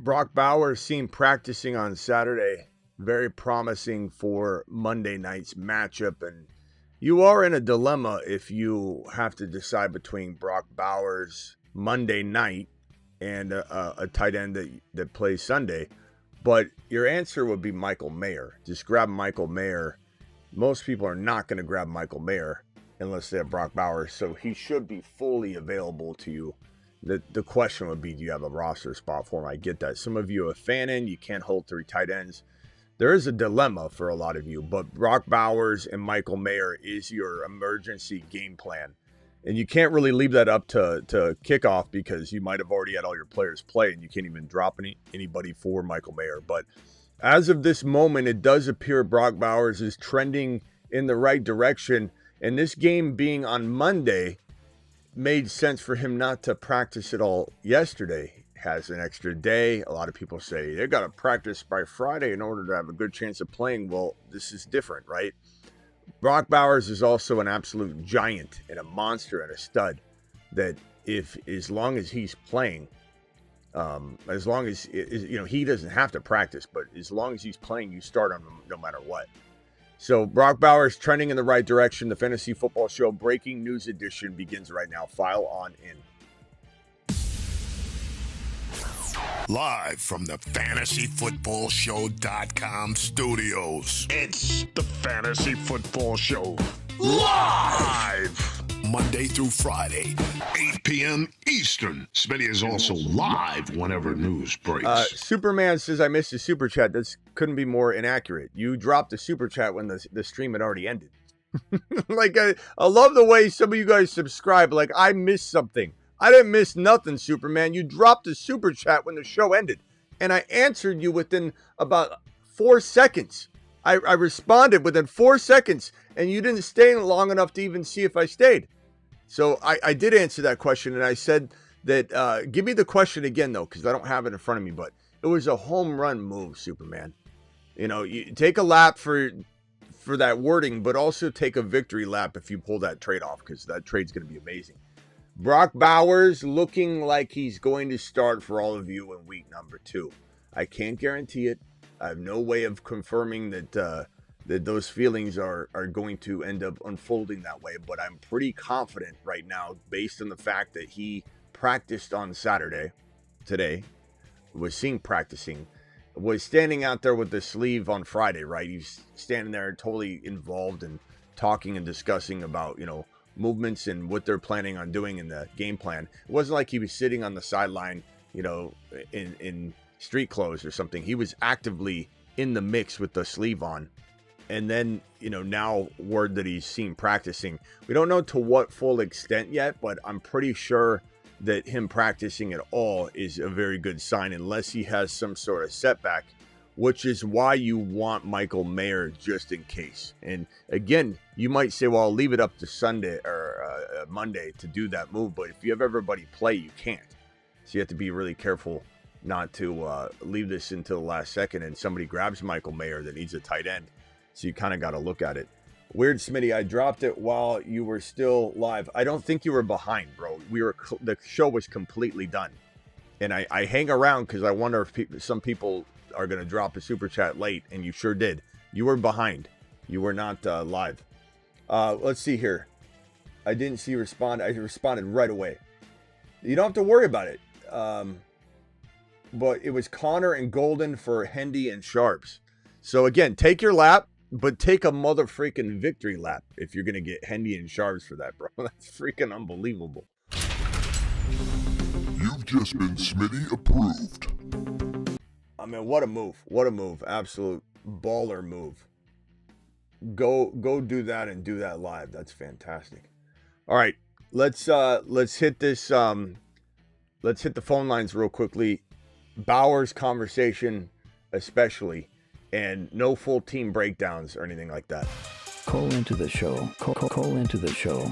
Brock Bowers seen practicing on Saturday. Very promising for Monday night's matchup. And you are in a dilemma if you have to decide between Brock Bowers Monday night and a tight end that plays Sunday. But your answer would be Michael Mayer. Just grab Michael Mayer. Most people are not going to grab Michael Mayer unless they have Brock Bowers. So he should be fully available to you. The question would be, do you have a roster spot for him? I get that. Some of you are a fan in. You can't hold 3 tight ends. There is a dilemma for a lot of you. But Brock Bowers and Michael Mayer is your emergency game plan. And you can't really leave that up to kickoff because you might have already had all your players play and you can't even drop anybody for Michael Mayer. But as of this moment, it does appear Brock Bowers is trending in the right direction. And this game being on Monday made sense for him not to practice at all yesterday. Has an extra day. A lot of people say they got to practice by Friday in order to have a good chance of playing. Well, this is different, right? Brock Bowers is also an absolute giant and a monster and a stud that as long as he's playing, as long as, he doesn't have to practice, but as long as he's playing, you start him no matter what. So Brock Bowers trending in the right direction. The Fantasy Football Show Breaking News Edition begins right now. File on in. Live from the FantasyFootballShow.com studios. It's the Fantasy Football Show. Live! Monday through Friday, 8 p.m. Eastern. Smitty is also live whenever news breaks. Superman says, I missed a super chat. This couldn't be more inaccurate. You dropped the super chat when the stream had already ended. Like, I love the way some of you guys subscribe. Like, I missed something. I didn't miss nothing, Superman. You dropped the super chat when the show ended. And I answered you within about 4 seconds. I responded within 4 seconds. And you didn't stay long enough to even see if I stayed. So I did answer that question. And I said that, give me the question again, though, because I don't have it in front of me. But it was a home run move, Superman. You take a lap for that wording, but also take a victory lap if you pull that trade off, because that trade's going to be amazing. Brock Bowers looking like he's going to start for all of you in week number 2. I can't guarantee it. I have no way of confirming that those feelings are going to end up unfolding that way. But I'm pretty confident right now, based on the fact that he practiced on Saturday, today, was seen practicing, was standing out there with the sleeve on Friday, right? He's standing there totally involved and talking and discussing about, movements and what they're planning on doing in the game plan. It wasn't like he was sitting on the sideline, in street clothes or something. He was actively in the mix with the sleeve on. And then, now word that he's seen practicing. We don't know to what full extent yet, but I'm pretty sure that him practicing at all is a very good sign, unless he has some sort of setback, which is why you want Michael Mayer just in case. And again, you might say, well, I'll leave it up to Sunday or Monday to do that move. But if you have everybody play, you can't. So you have to be really careful not to leave this until the last second and somebody grabs Michael Mayer that needs a tight end. So you kind of got to look at it. Weird Smitty, I dropped it while you were still live. I don't think you were behind, bro. The show was completely done. And I hang around because I wonder if some people are going to drop a super chat late, and you sure did. You were behind. You were not live. Let's see here. I didn't see you respond. I responded right away. You don't have to worry about it. But it was Connor and Golden for Hendy and Sharps. So again, take your lap, but take a mother freaking victory lap if you're going to get Hendy and Sharps for that, bro. That's freaking unbelievable. You've just been Smitty approved. I mean, what a move. What a move. Absolute baller move. Go do that and do that live. That's fantastic. All right. Let's hit this let's hit the phone lines real quickly. Bowers conversation especially, and no full team breakdowns or anything like that. Call into the show. Call into the show.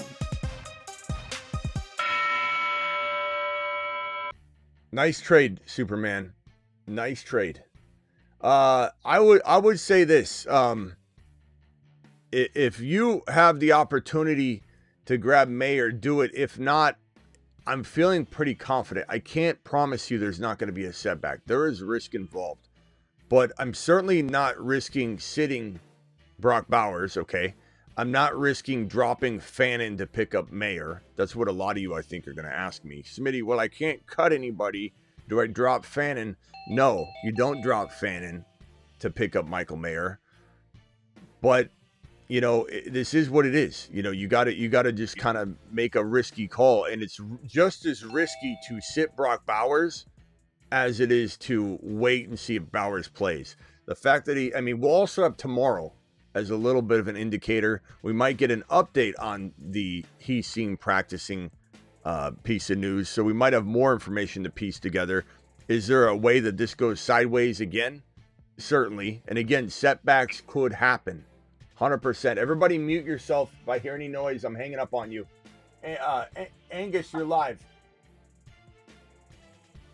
Nice trade, Superman. Nice trade. I would say this. If you have the opportunity to grab Mayer, do it. If not, I'm feeling pretty confident. I can't promise you there's not going to be a setback. There is risk involved, but I'm certainly not risking sitting Brock Bowers. Okay. I'm not risking dropping Fannin to pick up Mayer. That's what a lot of you, I think, are going to ask me. Smitty, well, I can't cut anybody. Do I drop Fannin? No, you don't drop Fannin to pick up Michael Mayer. But this is what it is. You got to just kind of make a risky call, and it's just as risky to sit Brock Bowers as it is to wait and see if Bowers plays. The fact that we'll also have tomorrow as a little bit of an indicator. We might get an update on the he's seen practicing piece of news, so we might have more information to piece together. Is there a way that this goes sideways again? Certainly, and again, setbacks could happen. 100%. Everybody mute yourself. If I hear any noise, I'm hanging up on you. Angus, you're live.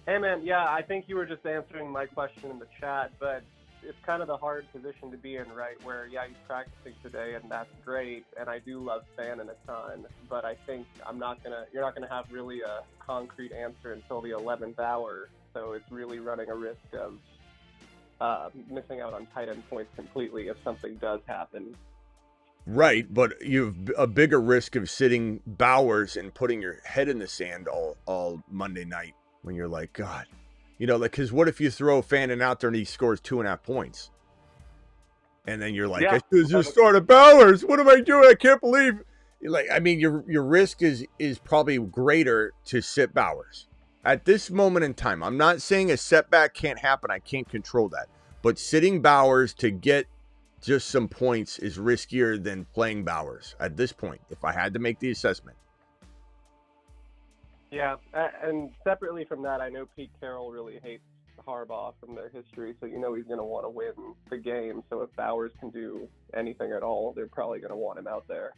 Hey, man. Yeah, I think you were just answering my question in the chat, but it's kind of the hard position to be in, right? Where, yeah, he's practicing today, and that's great, and I do love Fannin a ton, but I think you're not gonna have really a concrete answer until the 11th hour, so it's really running a risk of missing out on tight end points completely if something does happen. Right, but you've a bigger risk of sitting Bowers and putting your head in the sand all Monday night when you're like, God, because what if you throw Fannin out there and he scores 2.5 points? And then you're like, I should just started Bowers. What am I doing? I can't believe. Your risk is probably greater to sit Bowers. At this moment in time, I'm not saying a setback can't happen. I can't control that. But sitting Bowers to get just some points is riskier than playing Bowers at this point, if I had to make the assessment. Yeah, and separately from that, I know Pete Carroll really hates Harbaugh from their history, so he's going to want to win the game. So if Bowers can do anything at all, they're probably going to want him out there.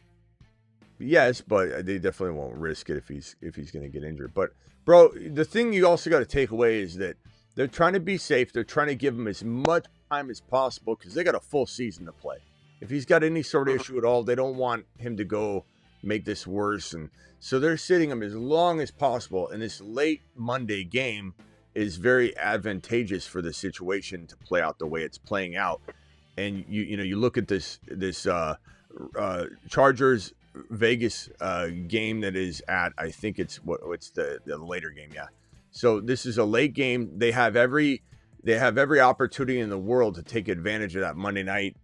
Yes, but they definitely won't risk it if he's going to get injured. But, bro, the thing you also got to take away is that they're trying to be safe. They're trying to give him as much time as possible because they got a full season to play. If he's got any sort of issue at all, they don't want him to go make this worse. And so they're sitting him as long as possible. And this late Monday game is very advantageous for the situation to play out the way it's playing out. And you look at this Chargers Vegas game that is at, I think it's the later game. Yeah. So this is a late game. They have every opportunity in the world to take advantage of that Monday night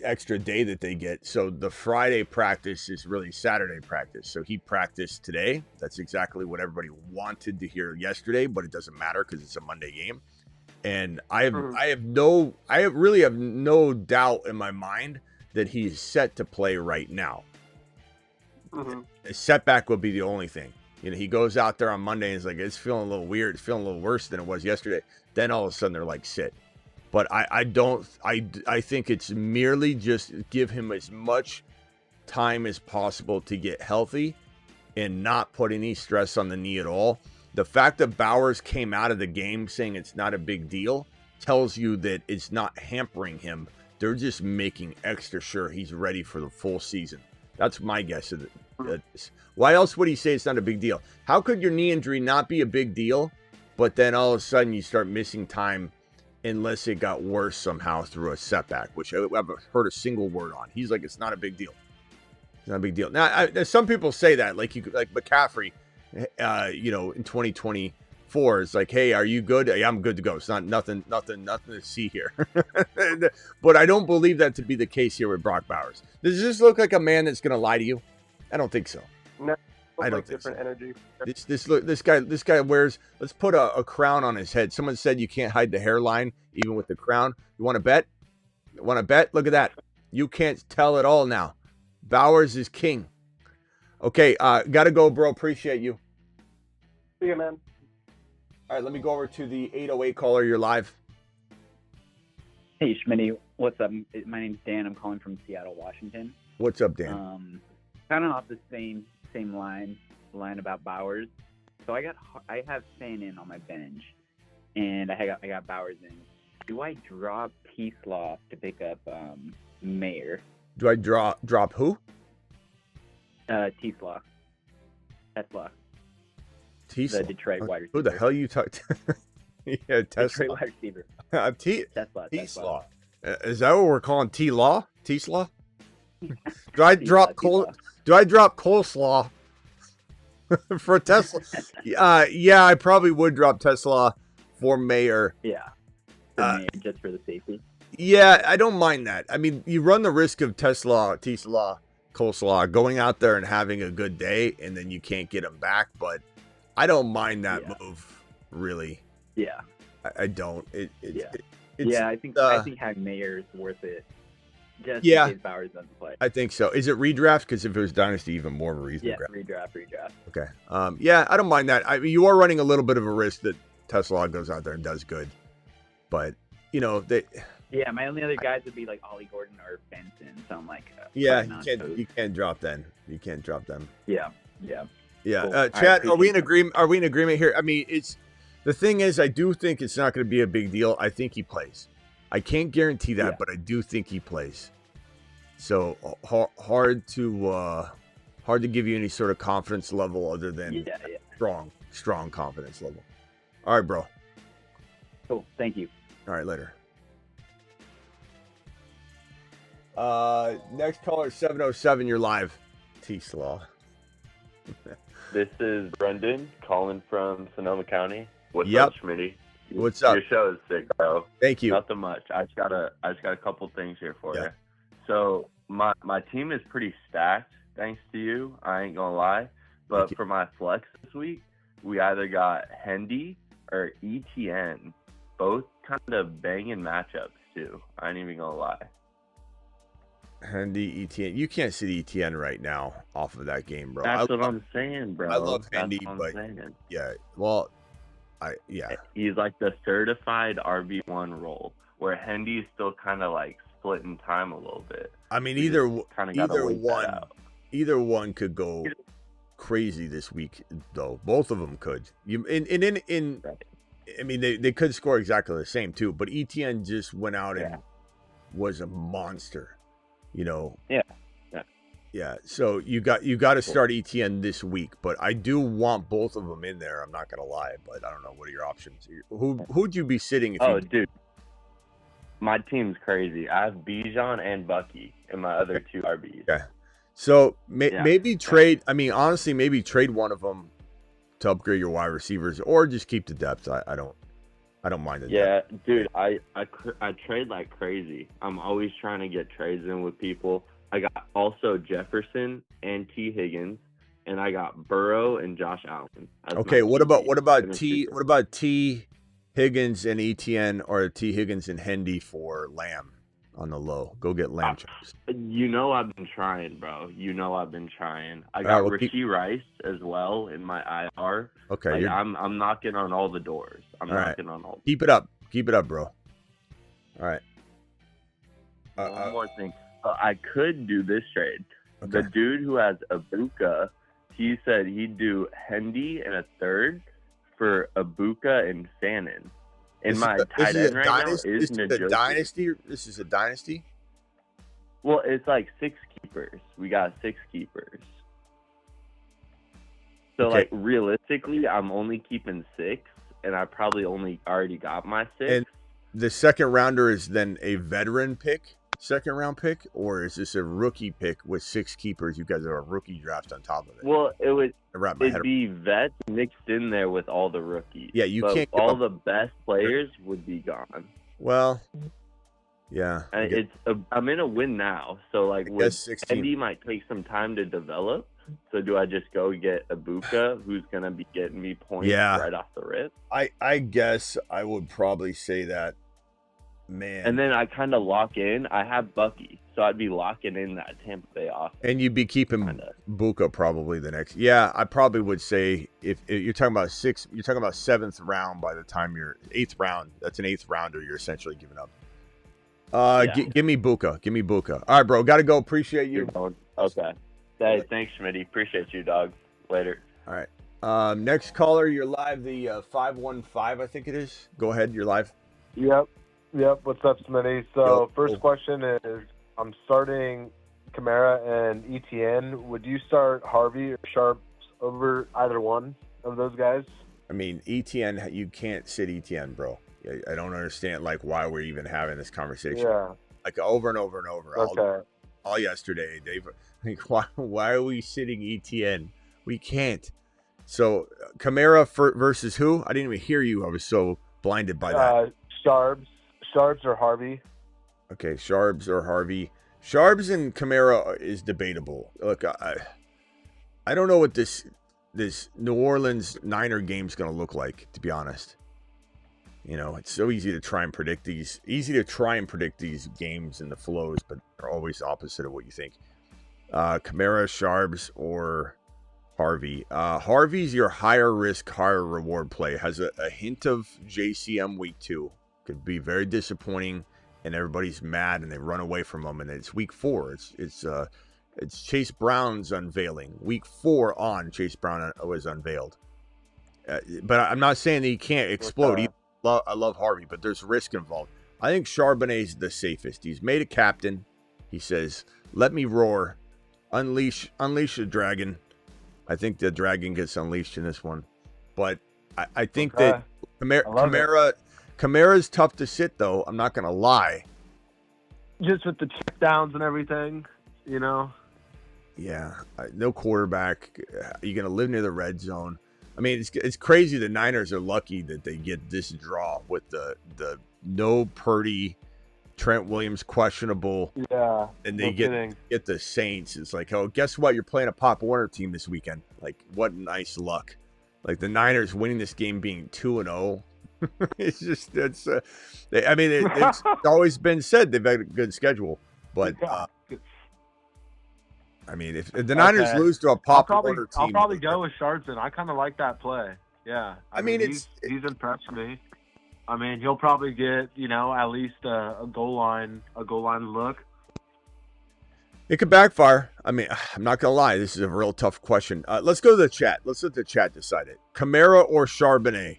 extra day that they get. So the Friday practice is really Saturday practice. So he practiced today. That's exactly what everybody wanted to hear yesterday, but it doesn't matter because it's a Monday game. And I really have no doubt in my mind that he's set to play right now. Mm-hmm. A setback would be the only thing. He goes out there on Monday and is like, it's feeling a little weird. It's feeling a little worse than it was yesterday. Then all of a sudden they're like, sit. But I think it's merely just give him as much time as possible to get healthy and not put any stress on the knee at all. The fact that Bowers came out of the game saying it's not a big deal tells you that it's not hampering him. They're just making extra sure he's ready for the full season. That's my guess of it. Why else would he say it's not a big deal? How could your knee injury not be a big deal, but then all of a sudden you start missing time unless it got worse somehow through a setback, which I haven't heard a single word on. He's like, it's not a big deal. It's not a big deal. Now, some people say that, like McCaffrey, in 2024, it's like, hey, are you good? Yeah, I'm good to go. It's not nothing to see here. But I don't believe that to be the case here with Brock Bowers. Does this look like a man that's going to lie to you? I don't think so. No, I don't think different so. Energy. This guy wears. Let's put a crown on his head. Someone said you can't hide the hairline even with the crown. You want to bet? Look at that. You can't tell at all now. Bowers is king. Okay, gotta go, bro. Appreciate you. See you, man. All right, let me go over to the 808 caller. You're live. Hey, Smitty. What's up? My name's Dan. I'm calling from Seattle, Washington. What's up, Dan? Kind of off the same line about Bowers. So I have Fannin on my bench, and I got Bowers in. Do I drop T-Sloth to pick up Mayer? Do I drop who? T-Sloth. Tesla, Tesla. the Detroit wide receiver. Who the hell you talk? Yeah, Tesla. Detroit wide receiver. Tesla. Tesla. Is that what we're calling T-Law? Tesla? Do I drop Tesla. coleslaw for Tesla? Yeah, I probably would drop Tesla for mayor. Yeah. For me, just for the safety. Yeah, I don't mind that. I mean, you run the risk of Tesla, coleslaw, going out there and having a good day, and then you can't get him back. But I don't mind that move, really. Yeah. I don't. I think having mayor is worth it. Just Yeah. in case Bowers doesn't play. I think so. Is it redraft? Because if it was dynasty, even more of a reason. Yeah, to grab. redraft. Okay. Yeah, I don't mind that. I mean, you are running a little bit of a risk that Tesla goes out there and does good, but Yeah, my only other guys would be like Ollie Gordon or Benson. So I'm like, you can't drop them. You can't drop them. Yeah. Cool. Chad, are we in agreement? Are we in agreement here? I mean, the thing is, I do think it's not going to be a big deal. I think he plays. I can't guarantee that, but I do think he plays. So hard to give you any sort of confidence level other than strong confidence level. All right, bro. Cool. Thank you. All right, later. Next caller, 707. You're live. T-Slaw. This is Brendan calling from Sonoma County. What's up, Smitty? What's up? Your show is sick, bro. Thank you. Nothing much. I just got a couple things here for you. So my team is pretty stacked, thanks to you. I ain't gonna lie. But for my flex this week, we either got Hendy or ETN, both kind of banging matchups too. I ain't even gonna lie. Hendy, ETN. You can't sit ETN right now off of that game, bro. That's what I'm saying, bro. I love Hendy, but yeah. Well, he's like the certified RB1 role, where Hendy's still kind of like splitting time a little bit. I mean, either one could go crazy this week, though. Both of them could. I mean, they could score exactly the same too. But ETN just went out and was a monster. Yeah. So you got to start ETN this week, but I do want both of them in there. I'm not gonna lie, but I don't know what are your options. Who'd you be sitting? Dude, my team's crazy. I have Bijan and Bucky in my other two RBs. Yeah. So maybe trade. I mean, honestly, maybe trade one of them to upgrade your wide receivers, or just keep the depth. I don't mind the depth. Yeah, dude, I trade like crazy. I'm always trying to get trades in with people. I got also Jefferson and T. Higgins, and I got Burrow and Josh Allen. Okay, what about T. Higgins and ETN, or T. Higgins and Hendy for Lamb on the low? Go get Lamb chips. I've been trying, bro. I've been trying. I got Rashee Rice as well in my IR. Okay, I'm knocking on all the doors. I'm knocking on all. Keep it up, bro. All right. One more thing. I could do this trade. Okay. The dude who has Ibuka, he said he'd do Hendy and a third for Ibuka and Fannin. And my tight end right now is Njoku. This is a dynasty? Well, it's like 6 keepers. We got 6 keepers. So, like, realistically, I'm only keeping 6, and I probably already got my 6. And the second rounder is then a veteran pick? Second round pick, or is this a rookie pick with 6 keepers? You guys have a rookie draft on top of it. Well, it'd be vets mixed in there with all the rookies. Yeah, can't. All the best players would be gone. Well, yeah. I'm in a win now, so like Andy might take some time to develop. So do I just go get Ibuka, who's gonna be getting me points right off the rip? I guess I would probably say that. Man. And then I kind of lock in. I have Bucky, so I'd be locking in that Tampa Bay offense. And you'd be keeping Buka probably the next. Yeah, I probably would say if you're talking about 6, you're talking about 7th round by the time you're 8th round. That's an 8th rounder you're essentially giving up. Give me Buka. Give me Buka. All right, bro. Got to go. Appreciate you. Okay. Hey, thanks, Smitty. Appreciate you, dog. Later. All right. Next caller, you're live. The 515, I think it is. Go ahead. You're live. Yep. What's up, Smitty? So first question is, I'm starting Kamara and ETN. Would you start Harvey or Sharps over either one of those guys? I mean, ETN, you can't sit ETN, bro. I don't understand, like, why we're even having this conversation. Yeah. Like, over and over and over. Okay. All yesterday, Dave. Like, why are we sitting ETN? We can't. So, Kamara versus who? I didn't even hear you. I was so blinded by that. Sharbs or Harvey. Okay, Sharbs or Harvey. Sharbs and Kamara is debatable. Look, I don't know what this New Orleans Niner game's going to look like, to be honest. You know, it's so easy to try and predict these games and the flows, but they're always opposite of what you think. Kamara, Sharbs, or Harvey. Harvey's your higher risk, higher reward play. Has a hint of JCM week 2. Could be very disappointing, and everybody's mad and they run away from him. And it's week 4. It's Chase Brown's unveiling. Week 4 on, Chase Brown was unveiled. But I'm not saying that he can't explode. I love Harvey, but there's risk involved. I think Charbonnet's the safest. He's made a captain. He says, "Let me roar, unleash the dragon." I think the dragon gets unleashed in this one, but I think that Kamara's tough to sit, though. I'm not gonna lie. Just with the check downs and everything, you know. Yeah, no quarterback. You're gonna live near the red zone. I mean, it's crazy. The Niners are lucky that they get this draw with the no Purdy, Trent Williams questionable. Yeah, and they get the Saints. It's like, oh, guess what? You're playing a Pop Warner team this weekend. Like, what nice luck. Like the Niners winning this game being 2-0. It's just it's always been said they've had a good schedule, but. I mean, if the Niners lose to a Pop Warner team, I'll probably go with Sharpson. I kind of like that play. Yeah, I mean he's impressed me. I mean, he'll probably get at least a goal line look. It could backfire. I mean, I'm not gonna lie. This is a real tough question. Let's go to the chat. Let's let the chat decide it. Kamara or Charbonnet?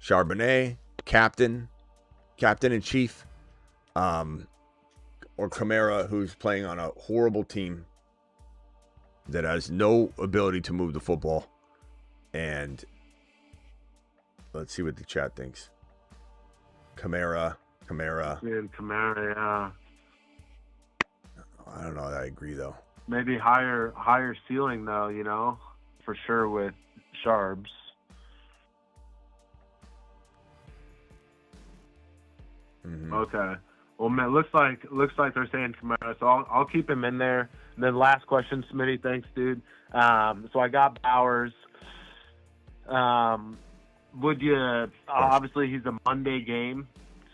Charbonnet, captain in chief, or Kamara, who's playing on a horrible team that has no ability to move the football. And let's see what the chat thinks. Kamara. Dude, Kamara, yeah. I don't know that I agree, though. Maybe higher ceiling, though, for sure with Sharbs. Mm-hmm. Okay. Well, man, looks like they're saying Kamara, so I'll keep him in there. And then last question, Smitty, thanks, dude. So I got Bowers. Would you obviously he's a Monday game,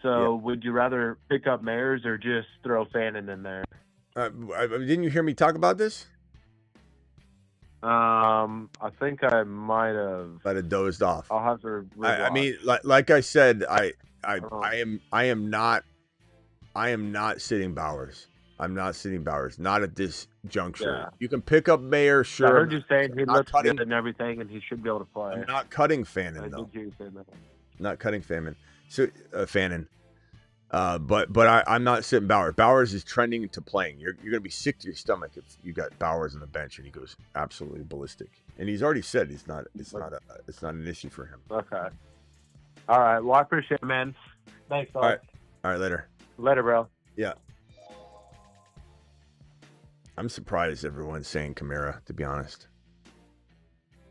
so would you rather pick up Mayers or just throw Fannin in there? Didn't you hear me talk about this? I think I might have dozed off. I'll have to. I mean, like I said, I am not sitting Bowers. I'm not sitting Bowers. Not at this juncture. Yeah. You can pick up Mayer, sure. I heard you saying he looks good and everything, and he should be able to play. I'm not cutting Fannin, though. Not cutting Fannin. So Fannin. But I'm not sitting Bowers. Bowers is trending into playing. You're going to be sick to your stomach if you got Bowers on the bench and he goes absolutely ballistic. And he's already said it's not an issue for him. Okay. All right. Well, I appreciate it, man. Thanks. All right. Later. Later, bro. Yeah. I'm surprised everyone's saying Kamara, to be honest.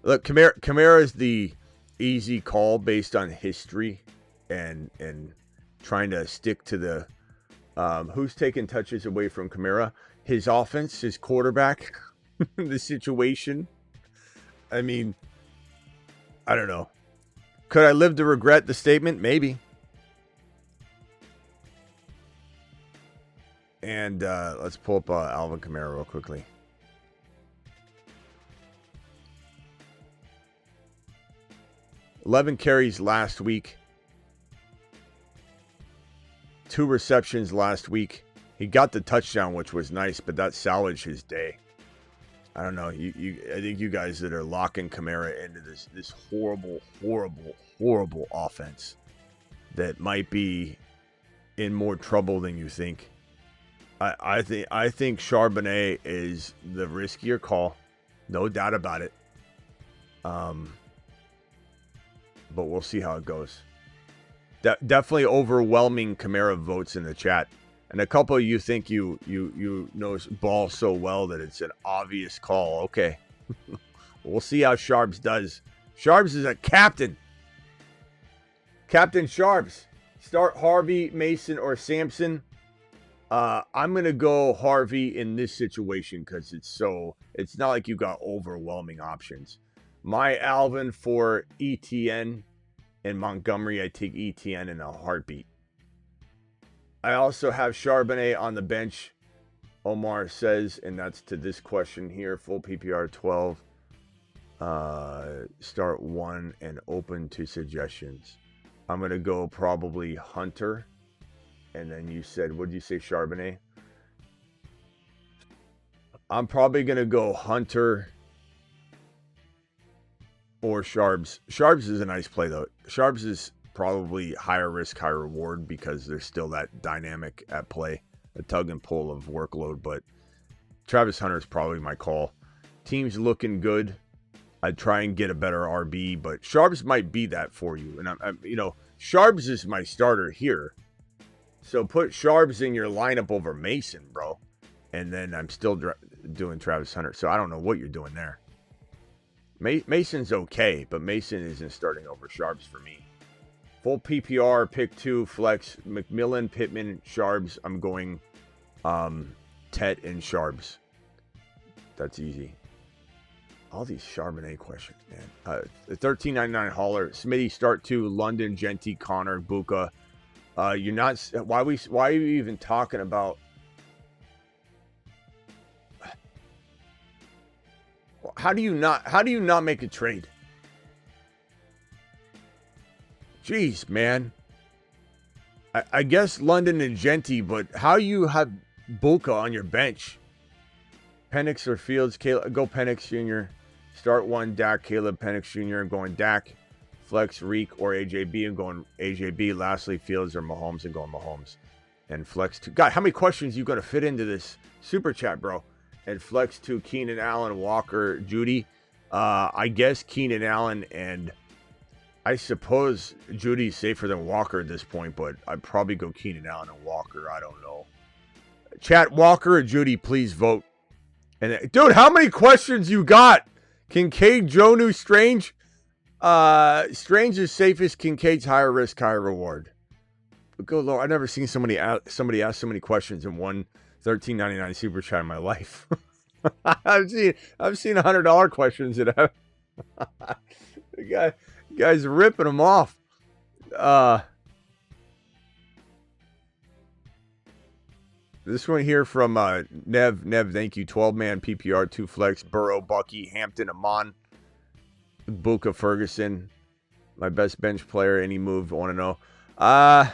Look, Kamara is the easy call based on history and trying to stick to the who's taking touches away from Kamara, his offense, his quarterback, the situation. I mean, I don't know. Could I live to regret the statement? Maybe. And let's pull up Alvin Kamara real quickly. $11 carries last week. 2 receptions last week. He got the touchdown, which was nice, but that salvaged his day. I don't know. I think you guys that are locking Kamara into this horrible offense that might be in more trouble than you think. I think Charbonnet is the riskier call, no doubt about it. But we'll see how it goes. Definitely overwhelming Kamara votes in the chat. And a couple of you think you know ball so well that it's an obvious call. Okay. We'll see how Sharps does. Sharps is a captain. Captain Sharps. Start Harvey, Mason, or Sampson. I'm going to go Harvey in this situation because it's not like you got overwhelming options. My Alvin for ETN and Montgomery, I take ETN in a heartbeat. I also have Charbonnet on the bench, Omar says, and that's to this question here. Full PPR 12. Start 1 and open to suggestions. I'm going to go probably Hunter. And then you said, what did you say, Charbonnet? I'm probably going to go Hunter or Sharps. Sharps is a nice play, though. Sharps is probably higher risk, higher reward because there's still that dynamic at play, a tug and pull of workload. But Travis Hunter is probably my call. Team's looking good. I'd try and get a better RB, but Sharps might be that for you. And I'm Sharps is my starter here. So put Sharps in your lineup over Mason, bro. And then I'm still doing Travis Hunter. So I don't know what you're doing there. Mason's okay, but Mason isn't starting over Sharps for me. Full PPR, pick 2, flex, McMillan, Pittman, Sharps. I'm going Tet and Sharps. That's easy. All these Charbonnet questions, man. $13.99 hauler. Smitty, start 2, London, Genty, Connor, Buka. You're not. Why are you even talking about? How do you not make a trade? Jeez, man. I guess London and Genty, but how you have Buka on your bench? Penix or Fields? Caleb, go Penix Jr. Start 1, Dak, Caleb, Penix Jr. I'm going Dak. Flex, Reek, or AJB. I'm going AJB. Lastly, Fields or Mahomes. And going Mahomes. And flex 2. God, how many questions you got to fit into this super chat, bro? And flex 2, Keenan Allen, Walker, Judy. I guess Keenan Allen and I suppose Judy's safer than Walker at this point, but I'd probably go Keenan Allen and Walker. I don't know. Chat, Walker or Judy, please vote. And dude, how many questions you got? Kincaid, Jonu, Strange. Strange is safest. Kincaid's higher risk, higher reward. But good Lord, I've never seen somebody ask so many questions in one $13.99 super chat in my life. I've seen $100 questions that have the guy's ripping them off. This one here from Nev, thank you. 12-man PPR, 2 flex, Burrow, Bucky, Hampton, Amon, Buka, Ferguson. My best bench player, any move, I want to know. I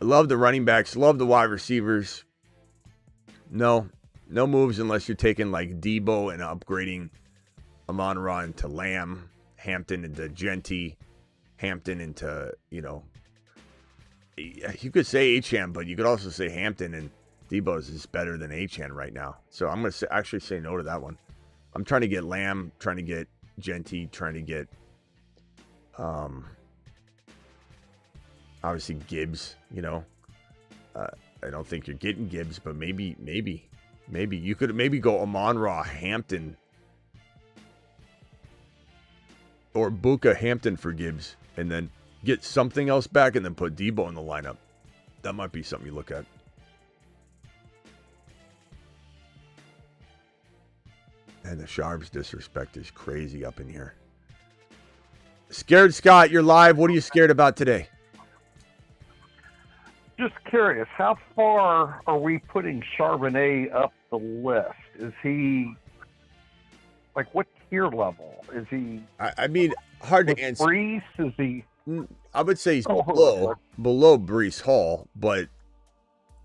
love the running backs, love the wide receivers. No moves unless you're taking like Debo and upgrading Amon-Ra into Lamb, Hampton into Genty, Hampton into, you could say H-Ham, but you could also say Hampton, and Debo's is better than H-Ham right now. So I'm going to actually say no to that one. I'm trying to get Lamb, trying to get Genty, trying to get obviously Gibbs, I don't think you're getting Gibbs, but maybe you could go Amon-Ra, Hampton, or Buka, Hampton for Gibbs, and then get something else back and then put Debo in the lineup. That might be something you look at. And the Sharps disrespect is crazy up in here. Scared Scott, you're live. What are you scared about today? Just curious, how far are we putting Charbonnet up the list? Is he, what tier level? Is he... I mean, hard to answer. Brees, is he... I would say he's below Breece Hall, but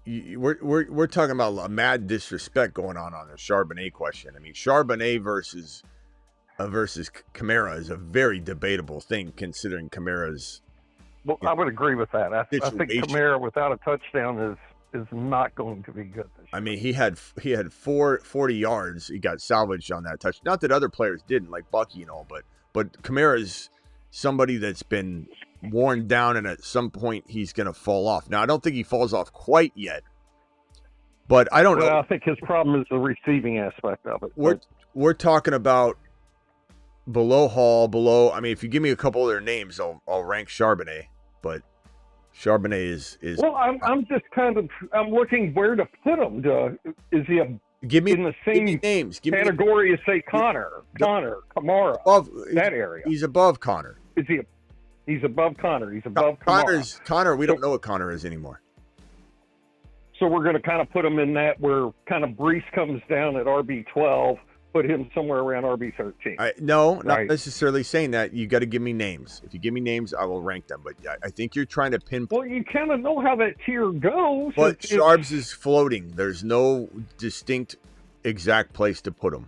we're talking about a mad disrespect going on the Charbonnet question. I mean, Charbonnet versus Kamara is a very debatable thing, considering Kamara's. Well, I would agree with that. I think Kamara without a touchdown is is not going to be good this year. I mean, he had 40 yards. He got salvaged on that touch. Not that other players didn't, like Bucky and all, but Kamara's somebody that's been worn down, and at some point he's going to fall off. Now, I don't think he falls off quite yet, but I don't know. I think his problem is the receiving aspect of it. We're talking about below Hall, below. I mean, if you give me a couple of their names, I'll rank Charbonnet, but Charbonnet is. Well, I'm just I'm looking where to put him. Is he in the same names category as say Connor, Kamara, above that area? He's above Connor. Is he? He's above Connor. He's above Kamara. Connor. We don't know what Connor is anymore. So we're going to kind of put him in that where kind of Brees comes down at RB12, put him somewhere around RB13. Not necessarily saying that. You got to give me names. If you give me names, I will rank them. But I think you're trying to pinpoint. Well, you kind of know how that tier goes. But Sharps is floating. There's no distinct exact place to put him.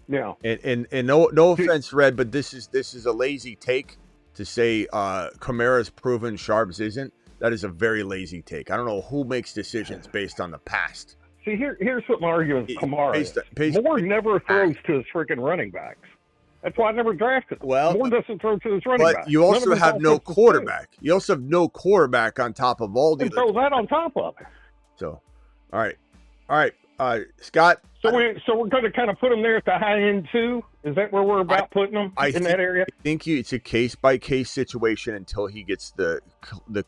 Yeah. And no offense, Red, but this is a lazy take to say Kamara's proven, Sharps isn't. That is a very lazy take. I don't know who makes decisions based on the past. See, here's what my argument with Kamara is. Moore never throws to his freaking running backs. That's why I never drafted him. Well, Moore doesn't throw to his running backs. But you also have no quarterback. You also have no quarterback on top of all the. And throw that on top of it. So, all right, Scott. So we're going to kind of put him there at the high end too. Is that where we're about putting him in that area? I think it's a case by case situation until he gets the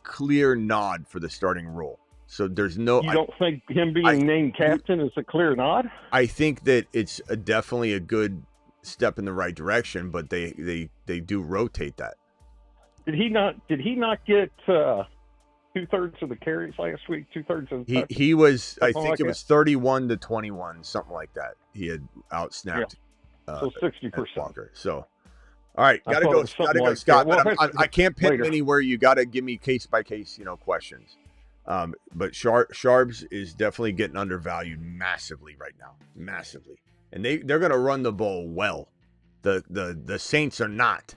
clear nod for the starting role. So there's no. You don't think him being named captain is a clear nod? I think that it's definitely a good step in the right direction, but they do rotate that. Did he not get 2/3 of the carries last week? 2/3 of the he was. I think like it was 31-21, something like that. He had outsnapped. Yeah. So 60%. So. All right, gotta go, Scott. Well, I can't pin anywhere. You got to give me case by case, questions. But Sharps is definitely getting undervalued massively right now, massively, and they're going to run the ball well. The Saints are not,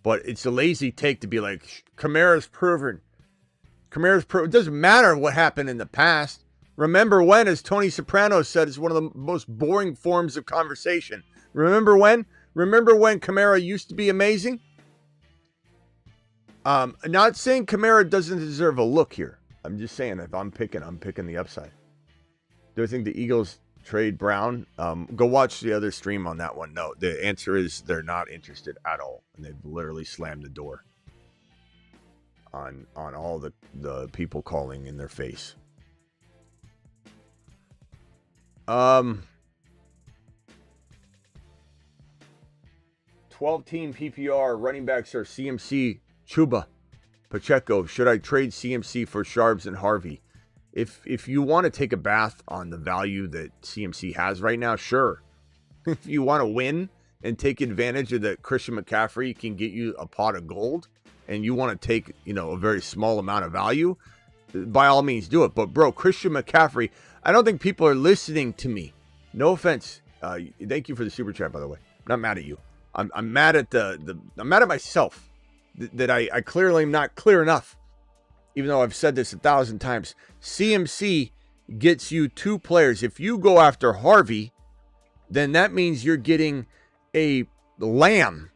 but it's a lazy take to be like Kamara's proven. It doesn't matter what happened in the past. Remember when, as Tony Soprano said, is one of the most boring forms of conversation. Remember when Kamara used to be amazing? Not saying Kamara doesn't deserve a look here. I'm just saying if I'm picking the upside. Do I think the Eagles trade Brown? Go watch the other stream on that one. No, the answer is they're not interested at all. And they've literally slammed the door on all the people calling in their face. 12-team PPR running backs are CMC, Chuba, Pacheco. Should I trade CMC for Sharps and Harvey? If you want to take a bath on the value that CMC has right now, sure. If you want to win and take advantage of that Christian McCaffrey can get you a pot of gold, and you want to take a very small amount of value, by all means do it. But bro, Christian McCaffrey, I don't think people are listening to me. No offense. Thank you for the super chat, by the way. I'm not mad at you. I'm mad at I'm mad at myself that I clearly am not clear enough, even though I've said this 1,000 times. CMC gets you two players. If you go after Harvey, then that means you're getting a Lamb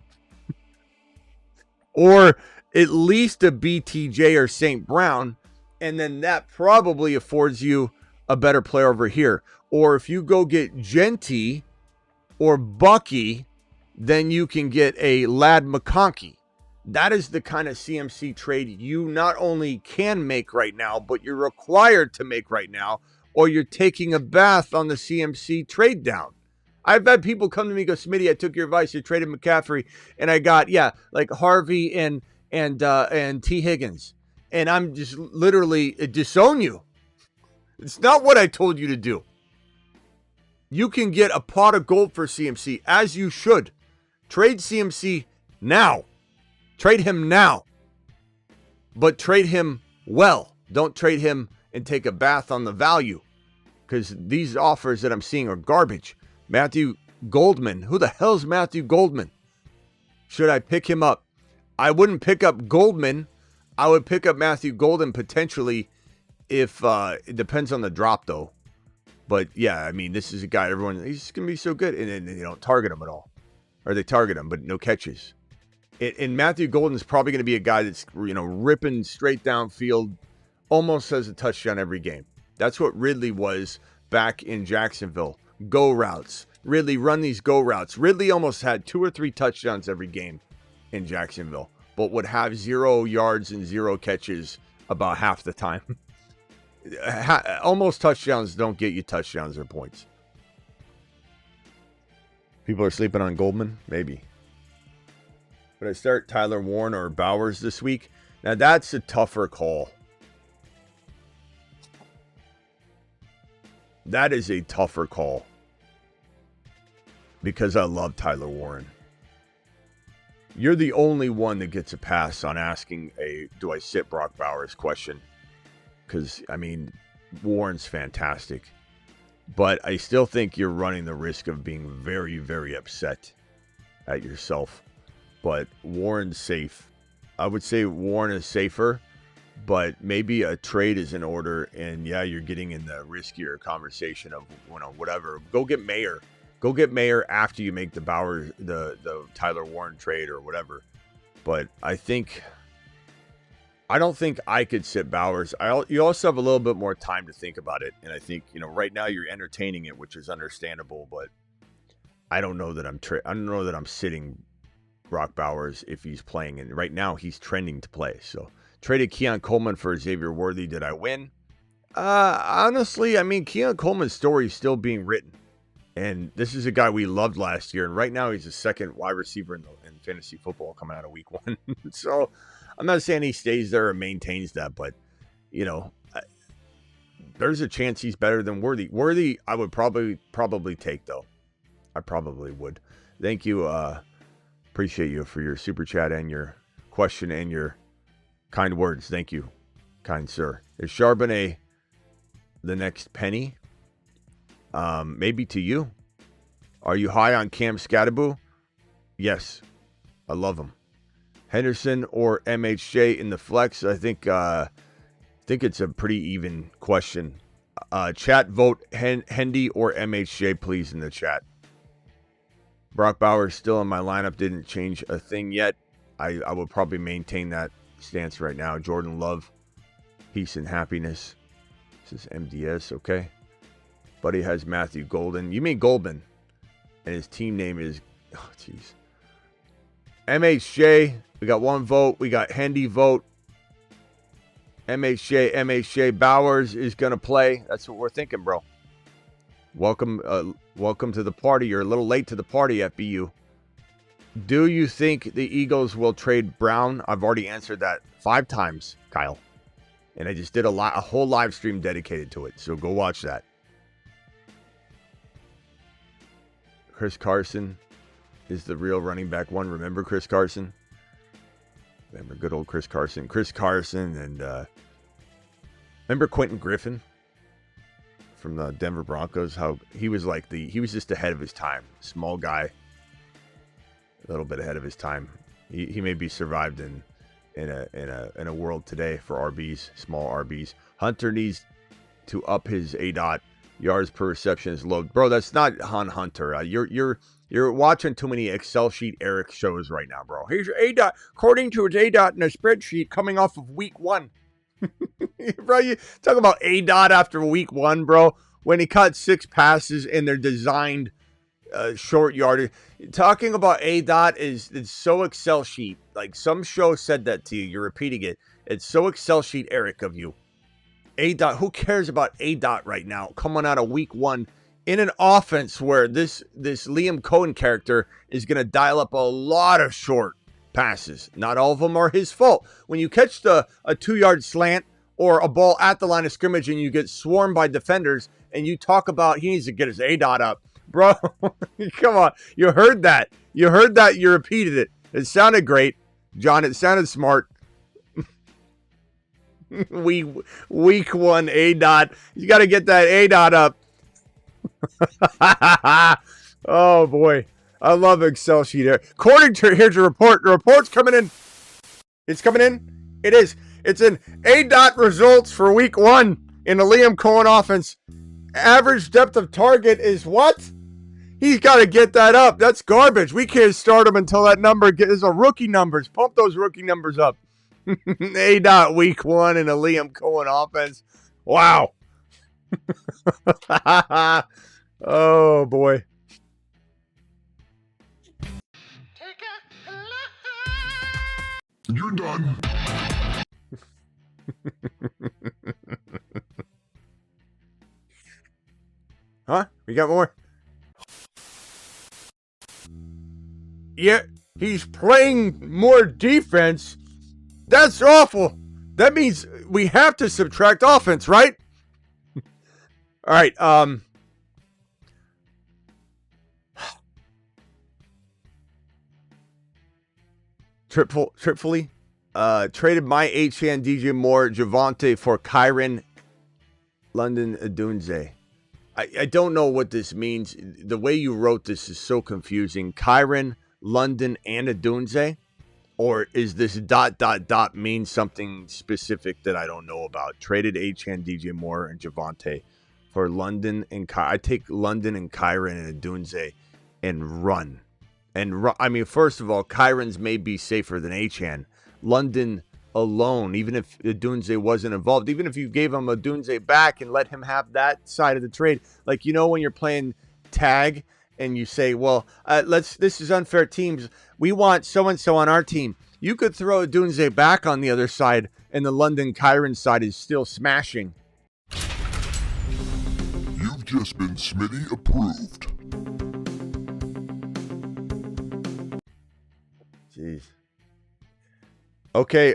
or at least a BTJ or St. Brown, and then that probably affords you a better player over here. Or if you go get Genty or Bucky, then you can get a Lad McConkey. That is the kind of CMC trade you not only can make right now, but you're required to make right now, or you're taking a bath on the CMC trade down. I've had people come to me and go, Smitty, I took your advice. You traded McCaffrey, and I got, like Harvey and T. Higgins. And I'm just literally disown you. It's not what I told you to do. You can get a pot of gold for CMC, as you should. Trade CMC now. Trade him now. But trade him well. Don't trade him and take a bath on the value, because these offers that I'm seeing are garbage. Matthew Goldman. Who the hell's Matthew Goldman? Should I pick him up? I wouldn't pick up Goldman. I would pick up Matthew Golden potentially if it depends on the drop though. But yeah, I mean, this is a guy he's gonna be so good, and then they don't target him at all, or they target him but no catches. And Matthew Golden's probably gonna be a guy that's ripping straight downfield, almost has a touchdown every game. That's what Ridley was back in Jacksonville. Go routes. Ridley run these go routes. Ridley almost had 2 or 3 touchdowns every game in Jacksonville, but would have 0 yards and 0 catches about half the time. Almost touchdowns don't get you touchdowns or points. People are sleeping on Goldman? Maybe. Would I start Tyler Warren or Bowers this week? Now that's a tougher call. That is a tougher call. Because I love Tyler Warren. You're the only one that gets a pass on asking do I sit Brock Bowers question. Because, I mean, Warren's fantastic. But I still think you're running the risk of being very, very upset at yourself. But Warren's safe. I would say Warren is safer. But maybe a trade is in order. And, yeah, you're getting in the riskier conversation of, whatever. Go get Mayer. Go get Mayer after you make the Bowers, the Tyler Warren trade or whatever. But I don't think I could sit Bowers. You also have a little bit more time to think about it. And I think, right now you're entertaining it, which is understandable. But I don't know that I'm sitting Brock Bowers if he's playing. And right now he's trending to play. So traded Keon Coleman for Xavier Worthy. Did I win? Honestly, I mean, Keon Coleman's story is still being written. And this is a guy we loved last year. And right now he's the second wide receiver in fantasy football coming out of week 1. So I'm not saying he stays there or maintains that. But, there's a chance he's better than Worthy. Worthy, I would probably take, though. I probably would. Thank you. Appreciate you for your super chat and your question and your kind words. Thank you, kind sir. Is Charbonnet the next penny? Maybe to you. Are you high on Cam Scatterbo? Yes. I love him. Henderson or MHJ in the flex? I think it's a pretty even question. Chat, vote Hendy or MHJ, please, in the chat. Brock Bowers still in my lineup. Didn't change a thing yet. I would probably maintain that stance right now. Jordan Love. Peace and happiness. This is MDS, okay. Buddy has Matthew Golden. You mean Goldman. And his team name is... Oh, jeez. MHJ. We got 1 vote. We got Hendy vote. MHJ. Bowers is going to play. That's what we're thinking, bro. Welcome to the party. You're a little late to the party, FBU. Do you think the Eagles will trade Brown? I've already answered that 5 times, Kyle. And I just did a whole live stream dedicated to it. So go watch that. Chris Carson is the real running back 1. Remember Chris Carson? Remember good old Chris Carson. Chris Carson and remember Quentin Griffin from the Denver Broncos? How he was he was just ahead of his time. Small guy, a little bit ahead of his time. He maybe survived in a world today for RBs, small RBs. Hunter needs to up his ADOT. Yards per reception is low. Bro, that's not Hunter. You're watching too many Excel sheet Eric shows right now, bro. Here's your ADOT. According to his ADOT in a spreadsheet coming off of week 1. Bro, you talk about ADOT after week 1, bro. When he caught 6 passes and they're designed short yardage. Talking about ADOT it's so Excel sheet. Like some show said that to you. You're repeating it. It's so Excel sheet Eric of you. ADOT, who cares about ADOT right now? Coming out of week 1 in an offense where this Liam Cohen character is going to dial up a lot of short passes. Not all of them are his fault. When you catch a 2-yard slant or a ball at the line of scrimmage and you get swarmed by defenders and you talk about he needs to get his ADOT up. Bro, come on. You heard that. You repeated it. It sounded great. John, it sounded smart. Week 1 ADOT. You got to get that ADOT up. Oh boy, I love Excel sheet here. According to here's your report. The report's coming in. It's coming in. It is. It's an A. results for week 1 in the Liam Cohen offense. Average depth of target is what? He's got to get that up. That's garbage. We can't start him until that number is a rookie numbers. Pump those rookie numbers up. A. week 1 in the Liam Cohen offense. Wow. Oh, boy. You're done. Huh? We got more? Yeah, he's playing more defense. That's awful. That means we have to subtract offense, right? All right, Tripfully, traded my H-hand DJ Moore Javante for Kyron London Adunze. I don't know what this means. The way you wrote this is so confusing. Kyron, London, and Adunze? Or is this ... mean something specific that I don't know about? Traded H-hand DJ Moore and Javante for London and I take London and Kyron and Adunze and run. I mean, first of all, Kyron's may be safer than H-hand. London alone, even if Adunze wasn't involved, even if you gave him Adunze back and let him have that side of the trade, like, you know, when you're playing tag and you say, well, this is unfair teams. We want so-and-so on our team. You could throw Adunze back on the other side and the London Kyron side is still smashing. You've just been Smitty approved. Jeez. Okay,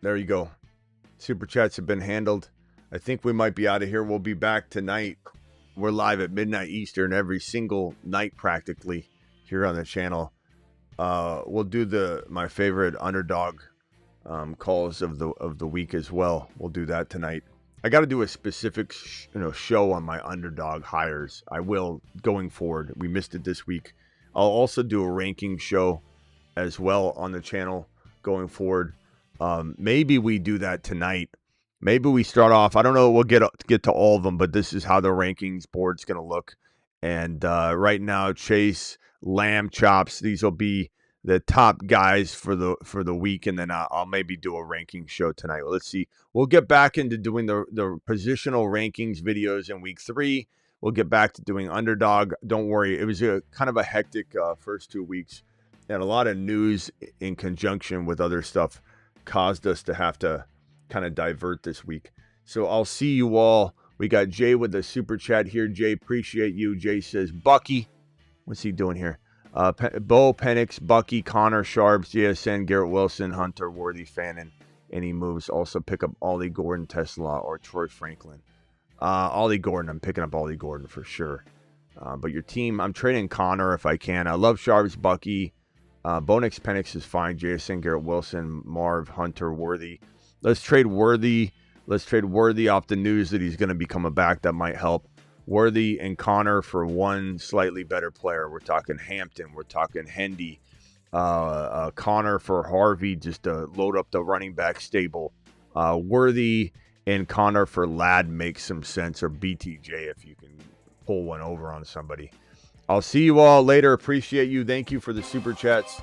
there you go. Super chats have been handled. I think we might be out of here. We'll be back tonight. We're live at midnight Eastern every single night practically here on the channel. We'll do my favorite underdog calls of the week as well. We'll do that tonight. I got to do a specific show on my underdog hires. I will going forward. We missed it this week. I'll also do a ranking show as well on the channel going forward. Maybe we do that tonight. Maybe we start off. I don't know. We'll get to all of them, but this is how the rankings board's going to look. And right now, Chase, Lamb, Chops. These will be the top guys for the week, and then I'll maybe do a ranking show tonight. Well, let's see. We'll get back into doing the positional rankings videos in week 3. We'll get back to doing underdog. Don't worry. It was a kind of a hectic first 2 weeks, and a lot of news in conjunction with other stuff caused us to have to kind of divert this week. So I'll see you all. We got Jay with the super chat here. Jay, appreciate you. Jay says, Bucky. What's he doing here? Bo, Penix, Bucky, Connor, Sharps, JSN, Garrett Wilson, Hunter, Worthy, Fannin, any moves. Also pick up Ollie Gordon, Tesla, or Troy Franklin. Ollie Gordon, I'm picking up Ollie Gordon for sure. But your team, I'm trading Connor if I can. I love Sharps, Bucky. Bonix, Penix is fine. JSN, Garrett Wilson, Marv, Hunter, Worthy. Let's trade Worthy. Let's trade Worthy off the news that he's going to be coming back. That might help. Worthy and Connor for one slightly better player. We're talking Hampton. We're talking Hendy. Connor for Harvey just to load up the running back stable. Worthy and Connor for Ladd makes some sense, or BTJ if you can pull one over on somebody. I'll see you all later. Appreciate you. Thank you for the super chats.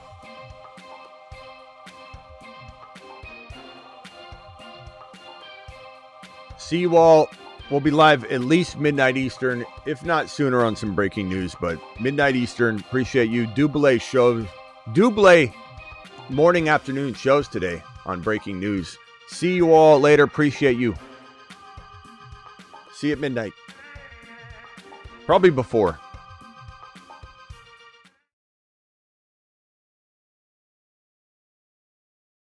See you all. We'll be live at least midnight Eastern, if not sooner, on some breaking news. But midnight Eastern, appreciate you. Double shows, double morning, afternoon shows today on breaking news. See you all later. Appreciate you. See you at midnight. Probably before.